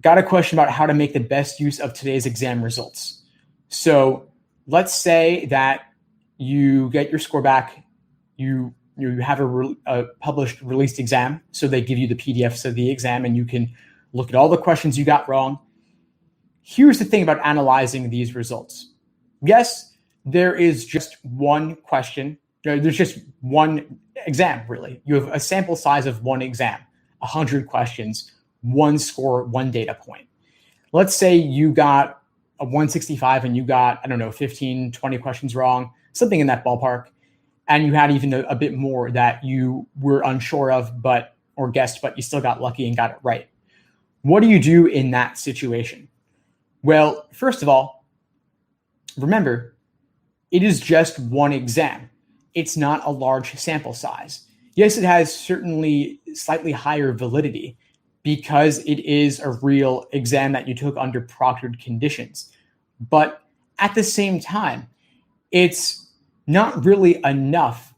got a question about how to make the best use of today's exam results. So let's say that you get your score back, you have a published released exam, so they give you the PDFs of the exam and you can look at all the questions you got wrong. Here's the thing about analyzing these results. Yes, there is just one question. There's just one exam, really. You have a sample size of one exam, 100 questions, one score, one data point. Let's say you got a 165 and you got, 15, 20 questions wrong, something in that ballpark. And you had even a bit more that you were unsure of, or guessed, but you still got lucky and got it right. What do you do in that situation? Well, first of all, remember, it is just one exam. It's not a large sample size. Yes, it has certainly slightly higher validity because it is a real exam that you took under proctored conditions. But at the same time, it's not really enough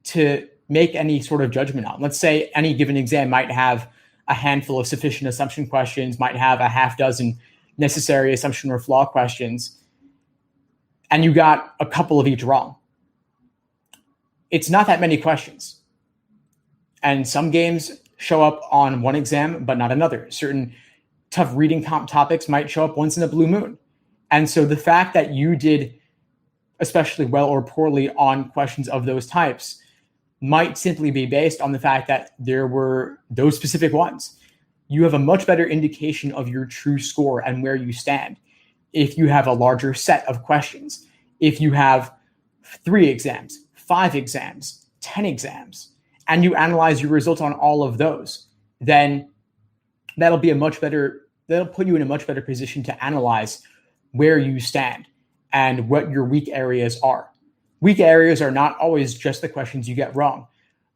to make any sort of judgment on. Let's say any given exam might have a handful of sufficient assumption questions, might have a half dozen necessary assumption or flaw questions, and you got a couple of each wrong. It's not that many questions. And some games show up on one exam, but not another. Certain tough reading topics might show up once in a blue moon. And so the fact that you did especially well or poorly on questions of those types might simply be based on the fact that there were those specific ones. You have a much better indication of your true score and where you stand if you have a larger set of questions. If you have 3 exams, 5 exams, 10 exams, and you analyze your results on all of those, then that'll put you in a much better position to analyze where you stand and what your weak areas are. Weak areas are not always just the questions you get wrong.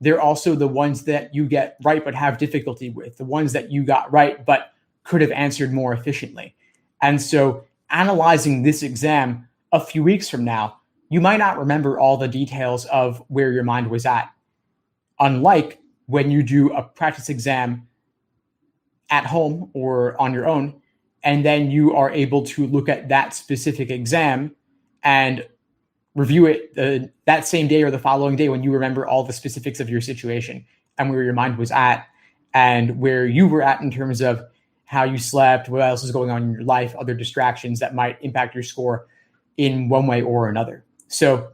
They're also the ones that you get right but have difficulty with, the ones that you got right but could have answered more efficiently. And so analyzing this exam a few weeks from now, you might not remember all the details of where your mind was at. Unlike when you do a practice exam at home or on your own, and then you are able to look at that specific exam and review it that same day or the following day when you remember all the specifics of your situation and where your mind was at and where you were at in terms of how you slept, what else is going on in your life, other distractions that might impact your score in one way or another. So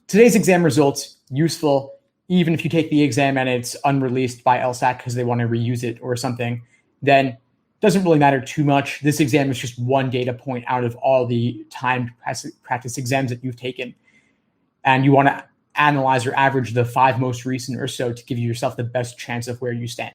today's exam results, useful, even if you take the exam and it's unreleased by LSAT because they want to reuse it or something, then doesn't really matter too much. This exam is just one data point out of all the timed practice exams that you've taken. And you want to analyze or average the 5 most recent or so to give yourself the best chance of where you stand.